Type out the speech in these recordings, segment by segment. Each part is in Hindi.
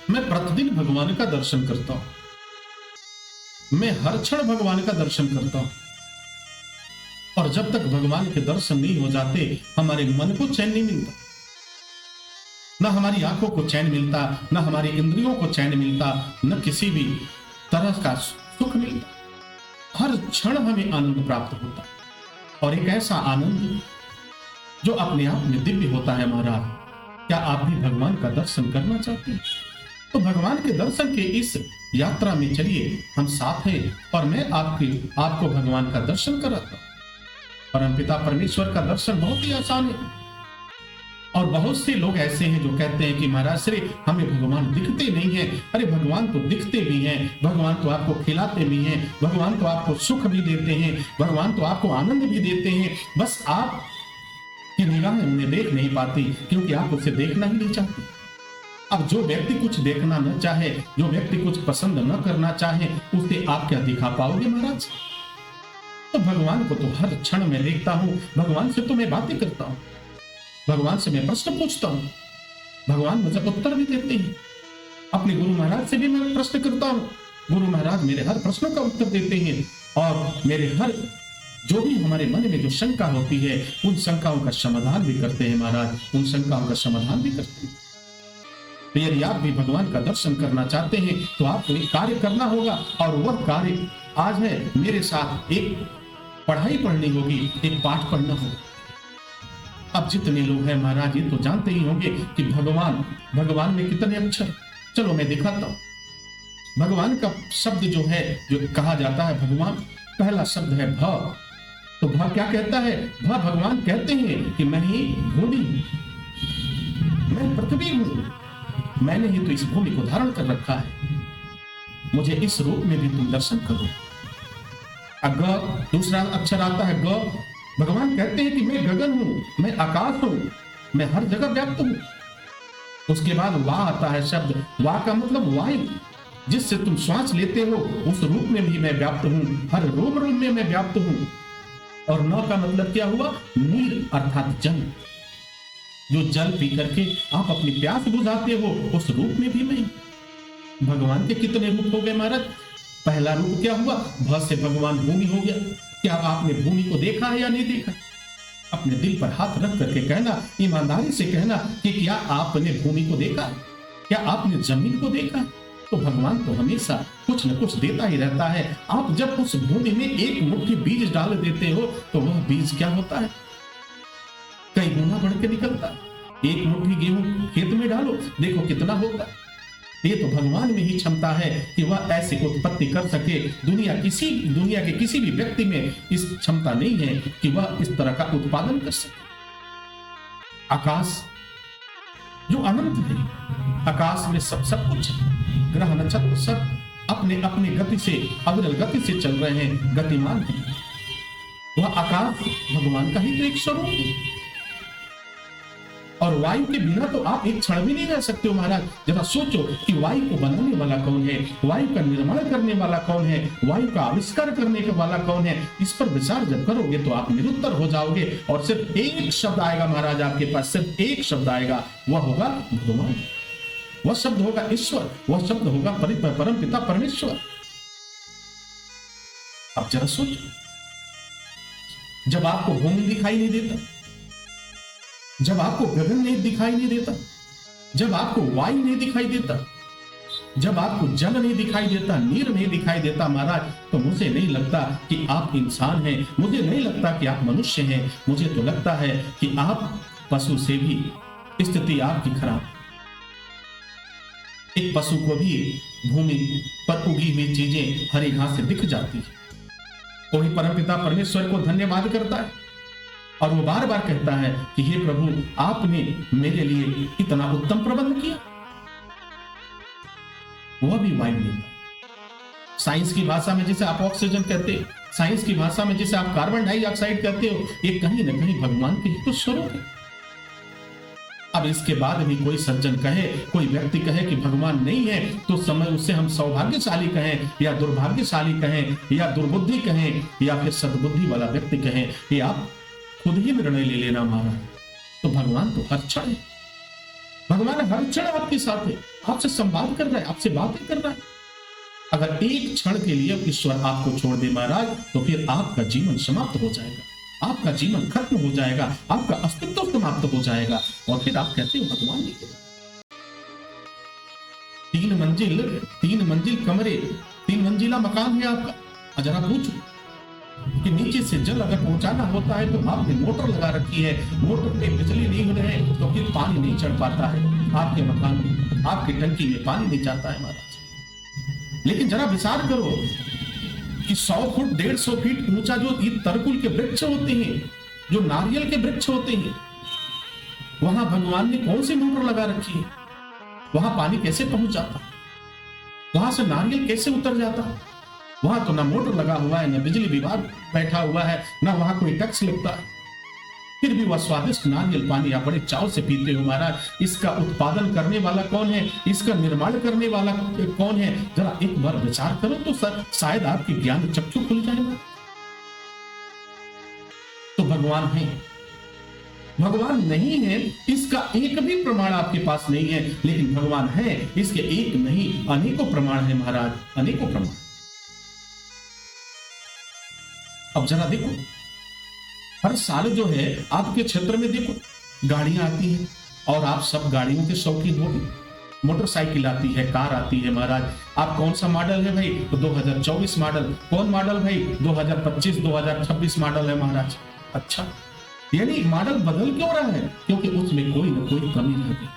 मैं प्रतिदिन भगवान का दर्शन करता हूं, मैं हर क्षण भगवान का दर्शन करता हूं। और जब तक भगवान के दर्शन नहीं हो जाते, हमारे मन को चैन नहीं मिलता, न हमारी आंखों को चैन मिलता, न हमारी इंद्रियों को चैन मिलता, न किसी भी तरह का सुख मिलता। हर क्षण हमें आनंद प्राप्त होता, और एक ऐसा आनंद जो अपने आप में दिव्य होता है। महाराज, क्या आप भी भगवान का दर्शन करना चाहते हैं? तो भगवान के दर्शन के इस यात्रा में चलिए, हम साथ हैं, और मैं आपको भगवान का दर्शन कराता हूं। परमपिता परमेश्वर का दर्शन बहुत ही आसान है। और बहुत से लोग ऐसे हैं जो कहते हैं कि महाराज श्री हमें भगवान दिखते नहीं है। अरे भगवान तो दिखते भी हैं, भगवान तो आपको खिलाते भी हैं, भगवान तो आपको सुख भी देते हैं, भगवान तो आपको आनंद भी देते हैं। बस आप की निगाहें उन्हें देख नहीं पाती, क्योंकि आप उसे देखना ही नहीं चाहते। अब जो व्यक्ति कुछ देखना न चाहे, जो व्यक्ति कुछ पसंद न करना चाहे, उसे आप क्या दिखा पाओगे महाराज? तो भगवान को तो हर क्षण में देखता हूं, भगवान से तो मैं बातें करता हूं, भगवान से मैं प्रश्न पूछता हूं, भगवान मुझे उत्तर भी देते हैं। अपने गुरु महाराज से भी मैं प्रश्न करता हूं, गुरु महाराज मेरे हर प्रश्नों का उत्तर देते हैं, और मेरे हर जो भी हमारे मन में जो शंका होती है, उन शंकाओं का समाधान भी करते हैं महाराज, उन शंकाओं का समाधान भी करते हैं। तो यदि आप भी भगवान का दर्शन करना चाहते हैं, तो आपको एक कार्य करना होगा, और वह कार्य आज है मेरे साथ एक पढ़ाई पढ़नी होगी, एक पाठ पढ़ना होगा। अब जितने लोग हैं महाराज, ये तो जानते ही होंगे कि भगवान में कितने अक्षर। चलो मैं दिखाता हूं। भगवान का शब्द जो है, जो कहा जाता है भगवान, पहला शब्द है भ। तो भ क्या कहता है? भ भगवान कहते हैं कि मैं ही भूमि हूं, मैं पृथ्वी हूं, मैंने ही तो इस भूमि को धारण कर रखा है, मुझे इस रूप में भी तुम दर्शन करो। ग दूसरा अक्षर आता है ग। भगवान कहते हैं कि मैं गगन हूं, मैं आकाश हूं, मैं हर जगह व्याप्त हूं। उसके बाद वा आता है शब्द। वा का मतलब वायु, जिससे तुम श्वास लेते हो, उस रूप में भी मैं व्याप्त हूं, हर रोम रोम में मैं व्याप्त हूं। और न का मतलब क्या हुआ? नीर अर्थात जल, जो जल पी करके आप अपनी प्यास बुझाते हो, उस रूप में भी मैं। भगवान के कितने रूप हो गए महाराज? पहला रूप क्या हुआ? भ से भगवान भूमि हो गया। क्या आपने भूमि को देखा है या नहीं देखा? अपने दिल पर हाथ रख करके कहना, ईमानदारी से कहना कि क्या आपने भूमि को देखा है? क्या आपने जमीन को देखा है? तो भगवान तो हमेशा कुछ न कुछ देता ही रहता है। आप जब उस भूमि में एक मुट्ठी बीज डाल देते हो, तो वह बीज क्या होता है? कई गुना बढ़ के निकलता है। एक मुट्ठी गेहूं खेत में डालो, देखो कितना होगा। ये तो भगवान में ही क्षमता है कि वह ऐसी उत्पत्ति कर सके। दुनिया के किसी भी व्यक्ति में इस क्षमता नहीं है कि वह इस तरह का उत्पादन कर सके। आकाश जो अनंत है, आकाश में सब कुछ है, ग्रह नक्षत्र सब अपने अपने गति से, अविरल गति से चल रहे हैं, गतिमान है। वह आकाश भगवान का ही तो एक स्वरूप है। और वायु के बिना तो आप एक क्षण भी नहीं रह सकते हो महाराज। जरा सोचो कि वायु को बनाने वाला कौन है, वायु का निर्माण करने वाला कौन है, वायु का आविष्कार करने के वाला कौन है। इस पर विचार जब करोगे तो आप निरुत्तर हो जाओगे। और सिर्फ एक शब्द आएगा महाराज आपके पास, सिर्फ एक शब्द आएगा, वह होगा भगवान, वह शब्द होगा ईश्वर, वह शब्द होगा परम पिता परमेश्वर। अब जरा सोचो, जब आपको भूमि दिखाई नहीं देता, जब आपको गगन नहीं दिखाई नहीं देता, जब आपको वायु नहीं दिखाई देता, जब आपको जल नहीं दिखाई देता, नीर नहीं दिखाई देता महाराज, तो मुझे नहीं लगता कि आप इंसान हैं, मुझे नहीं लगता कि आप मनुष्य हैं। मुझे तो लगता है कि आप पशु से भी स्थिति आपकी खराब। एक पशु को भी भूमि पर उगी हुई चीजें हरी घास से दिख जाती है, वही परमपिता परमेश्वर को धन्यवाद करता है, और वो बार बार कहता है कि हे प्रभु, आपने मेरे लिए इतना उत्तम प्रबंध किया। वह भी वायु लेता। साइंस की भाषा में जिसे आप ऑक्सीजन कहते हो, साइंस की भाषा में जिसे आप कार्बन डाइऑक्साइड कहते हो, ये कहीं न कहीं भगवान के ही तो स्वरूप है। अब इसके बाद भी कोई सज्जन कहे, कोई व्यक्ति कहे कि भगवान नहीं है, तो समय उससे हम सौभाग्यशाली कहें या दुर्भाग्यशाली कहें या दुर्बुद्धि कहें या फिर सद्बुद्धि वाला व्यक्ति कहें, ये आप खुद ही निर्णय ले लेना महाराज। तो भगवान तो हर क्षण है, भगवान हर क्षण आपके साथ है, आपसे संवाद कर रहा है, आपसे बातें कर रहा है। अगर एक क्षण के लिए ईश्वर आपको छोड़ दे महाराज, तो फिर आपका जीवन समाप्त हो जाएगा, आपका जीवन खत्म हो जाएगा, आपका अस्तित्व समाप्त हो जाएगा। और फिर आप कहते हो भगवान नहीं है। 3 मंजिल कमरे, 3 मंजिला मकान है आपका। जरा पूछो कि नीचे से जल अगर पहुंचाना होता है तो आपने मोटर लगा रखी है, मोटर पे बिजली नहीं हो रही है तो फिर पानी नहीं चढ़ पाता है आपके मकान में, आपकी टंकी में पानी नहीं जाता है महाराज। लेकिन जरा विचार करो कि 100 फुट 150 फीट ऊंचा जो ये तरकुल के वृक्ष होते हैं, जो नारियल के वृक्ष होते हैं, वहां भगवान ने कौन सी मोटर लगा रखी है? वहां पानी कैसे पहुंच जाता? वहां से नारियल कैसे उतर जाता? वहां तो ना मोटर लगा हुआ है, ना बिजली विभाग बैठा हुआ है, ना वहां कोई टैक्स लगता है, फिर भी वह स्वादिष्ट नारियल पानी आप बड़े चाव से पीते हो महाराज। इसका उत्पादन करने वाला कौन है? इसका निर्माण करने वाला कौन है? जरा एक बार विचार करो तो शायद आपकी ज्ञान चक्षु खुल जाएगा। तो भगवान है, भगवान नहीं है इसका एक भी प्रमाण आपके पास नहीं है, लेकिन भगवान है इसके एक नहीं अनेकों प्रमाण है महाराज, अनेकों प्रमाण। अब जरा देखो, हर साल जो है आपके क्षेत्र में देखो गाड़ियां आती हैं और आप सब गाड़ियों के शौकीन हो। मोटरसाइकिल आती है, कार आती है महाराज। आप कौन सा मॉडल है भाई? तो 2024 मॉडल। कौन मॉडल भाई? 2025 2026 मॉडल है महाराज। अच्छा, यानी मॉडल बदल क्यों रहा है? क्योंकि उसमें कोई ना कोई कमी रह गई,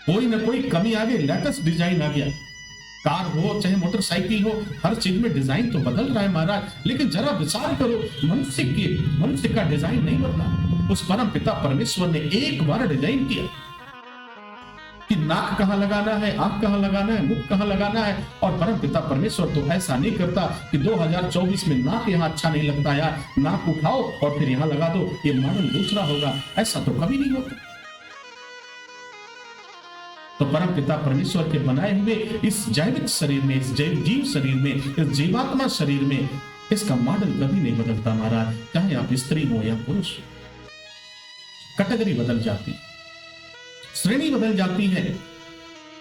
कोई ना कोई कमी आ गई, लेटेस्ट डिजाइन आ गया। कार हो चाहे मोटरसाइकिल हो, हर चीज में डिजाइन तो बदल रहा है महाराज। लेकिन जरा विचार करो, मनुष्य का डिजाइन नहीं बदला। उस परम पिता परमेश्वर ने एक बार डिजाइन किया कि नाक कहां लगाना है, आंख कहां लगाना है, मुख कहां लगाना है। और परम पिता परमेश्वर तो ऐसा नहीं करता कि 2024 में नाक यहां अच्छा नहीं लगता यार, नाक उठाओ और फिर यहां लगा दो, ये मॉडल दूसरा होगा। ऐसा तो कभी नहीं होता। तो परम पिता परमेश्वर के बनाए हुए इस जैविक शरीर में, इस जीव शरीर में, इस जीवात्मा शरीर में इसका मॉडल कभी नहीं बदलता महाराज। चाहे आप स्त्री हो या पुरुष, कैटेगरी बदल जाती, श्रेणी बदल जाती है।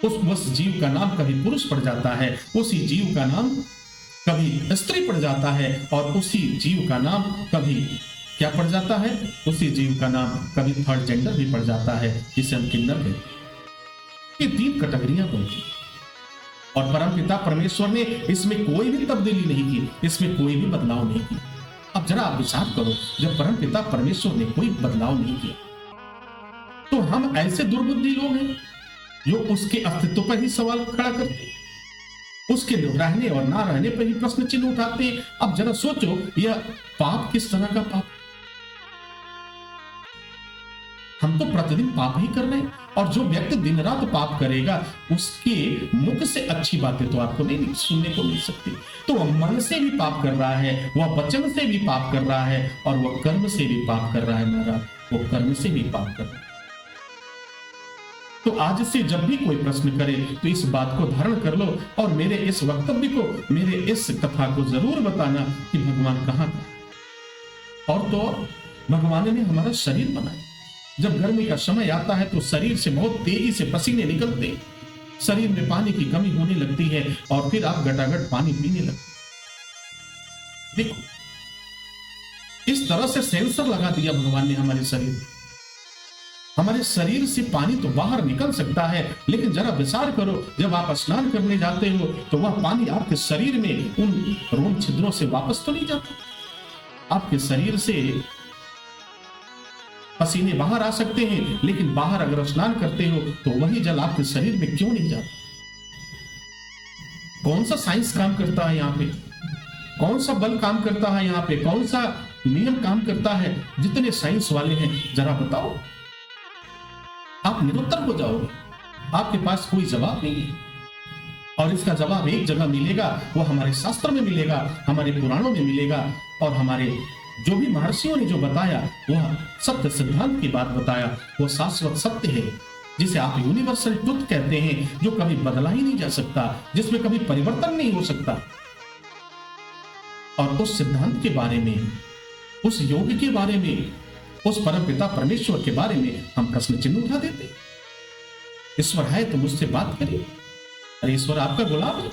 उस जीव का नाम कभी पुरुष पड़ जाता है, उसी जीव का नाम कभी स्त्री पड़ जाता है, और उसी जीव का नाम कभी क्या पड़ जाता है? उसी जीव का नाम कभी थर्ड जेंडर भी पड़ जाता है, जिसे हम किन्नर कहते हैं। ये 3 कैटेगरियां बनती और परमपिता परमेश्वर ने इसमें कोई भी तब्दीली नहीं की, इसमें कोई भी बदलाव नहीं किया। अब जरा आप विचार करो, जब परमपिता परमेश्वर ने कोई बदलाव नहीं किया, तो हम ऐसे दुर्बुद्धि लोग हैं जो उसके अस्तित्व पर ही सवाल खड़ा करते हैं, उसके रहने और ना रहने पर ही प्रश्न चिन्ह उठाते हैं। अब जरा सोचो, यह पाप किस तरह का पाप? हम तो प्रतिदिन पाप ही कर रहे हैं, और जो व्यक्ति दिन रात पाप करेगा उसके मुख से अच्छी बातें तो आपको नहीं सुनने को मिल सकती। तो वह मन से भी पाप कर रहा है, वह वचन से भी पाप कर रहा है, और वह कर्म से भी पाप कर रहा है महाराज, वो कर्म से भी पाप कर रहा है। तो आज से जब भी कोई प्रश्न करे तो इस बात को धारण कर लो, और मेरे इस वक्तव्य को, मेरे इस कथा को जरूर बताना कि भगवान कहाँ था। और तो भगवान ने हमारा शरीर बनाया। जब गर्मी का समय आता है तो शरीर से बहुत तेजी से पसीने निकलते हैं, शरीर में पानी की कमी होने लगती है, और फिर आप गटागट पानी पीने लगते। देखो, इस तरह से सेंसर लगा दिया भगवान ने हमारे शरीर में। हमारे शरीर से पानी तो बाहर निकल सकता है, लेकिन जरा विचार करो, जब आप स्नान करने जाते हो तो वह पानी आपके शरीर में उन रोम छिद्रों से वापस तो नहीं जाता। आपके शरीर से पसीने बाहर आ सकते हैं, लेकिन बाहर अगर स्नान करते हो तो वही जल आपके शरीर में क्यों नहीं जाता? कौन सा साइंस काम करता है यहाँ पे? कौन सा बल काम करता है यहाँ पे? कौन सा नियम काम करता है? जितने साइंस वाले हैं जरा बताओ, आप निरुत्तर हो जाओगे, आपके पास कोई जवाब नहीं है। और इसका जवाब एक जगह मिलेगा, वो हमारे शास्त्र में मिलेगा, हमारे पुराणों में मिलेगा, और हमारे जो भी महर्षियों ने जो बताया वह सत्य सिद्धांत की बात बताया, वो शाश्वत सत्य है, जिसे आप यूनिवर्सल ट्रुथ कहते हैं, जो कभी बदला ही नहीं जा सकता, जिसमें कभी परिवर्तन नहीं हो सकता। और उस सिद्धांत के बारे में, उस योग के बारे में उस परमपिता परमेश्वर के बारे में हम प्रश्न चिन्ह उठा देते। ईश्वर है तो मुझसे बात करिए। अरे ईश्वर आपका गुलाम है।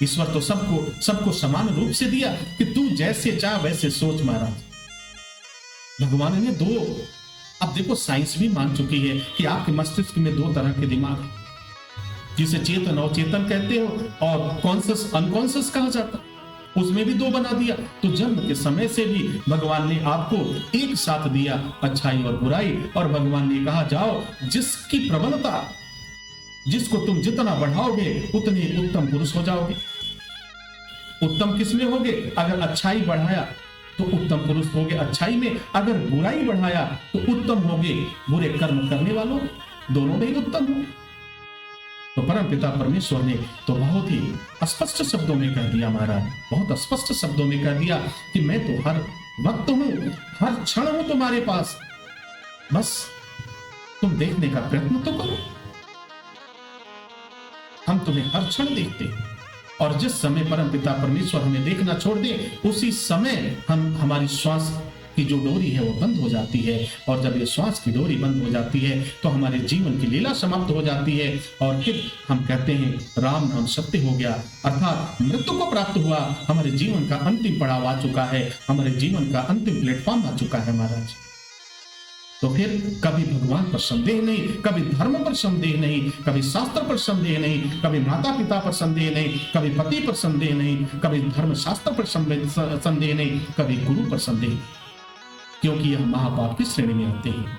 ईश्वर तो सबको समान रूप से दिया कि तू जैसे चाह वैसे सोच महाराज। भगवान ने दो, अब देखो साइंस भी मान चुकी है कि आपके मस्तिष्क में दो तरह के दिमाग है, जिसे चेतन अवचेतन कहते हो और कॉन्शियस अनकॉन्शियस कहा जाता, उसमें भी दो बना दिया। तो जन्म के समय से भी भगवान ने आपको एक साथ दिया, अच्छाई और बुराई। और भगवान ने कहा जाओ जिसकी प्रबलता, जिसको तुम जितना बढ़ाओगे उतने उत्तम पुरुष हो जाओगे। उत्तम किसमें होगे? अगर अच्छाई बढ़ाया तो उत्तम पुरुष होगे अच्छाई में, अगर बुराई बढ़ाया तो उत्तम होगे बुरे कर्म करने वालों, दोनों में ही उत्तम हो। तो परम पिता परमेश्वर ने तो बहुत ही स्पष्ट शब्दों में कह दिया महाराज, बहुत स्पष्ट शब्दों में कह दिया कि मैं तो हर वक्त हूं, हर क्षण हूं तुम्हारे पास, बस तुम देखने का प्रयत्न तो करो। हम तुम्हें हर क्षण देखते हैं और जिस समय परम पिता परमेश्वर हमें देखना छोड़ दे उसी समय हमारी श्वास की जो डोरी है वो बंद हो जाती है। और जब ये श्वास की डोरी बंद हो जाती है तो हमारे जीवन की लीला समाप्त हो जाती है और फिर हम कहते हैं राम नाम सत्य हो गया, अर्थात मृत्यु को प्राप्त हुआ। हमारे जीवन का अंतिम पड़ाव आ चुका है, हमारे जीवन का अंतिम प्लेटफॉर्म आ चुका है महाराज। तो फिर कभी भगवान पर संदेह नहीं, कभी धर्म पर संदेह नहीं, कभी शास्त्र पर संदेह नहीं, कभी माता पिता पर संदेह नहीं, कभी पति पर संदेह नहीं, कभी धर्म शास्त्र पर संदेह नहीं, कभी गुरु पर संदेह नहीं, क्योंकि यह महापाप की श्रेणी में आते हैं।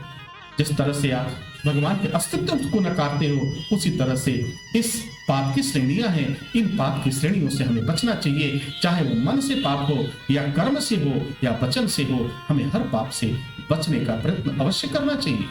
जिस तरह से आप भगवान के अस्तित्व को नकारते हो उसी तरह से इस पाप की श्रेणियां हैं। इन पाप की श्रेणियों से हमें बचना चाहिए, चाहे वो मन से पाप हो या कर्म से हो या वचन से हो, हमें हर पाप से बचने का प्रयत्न अवश्य करना चाहिए।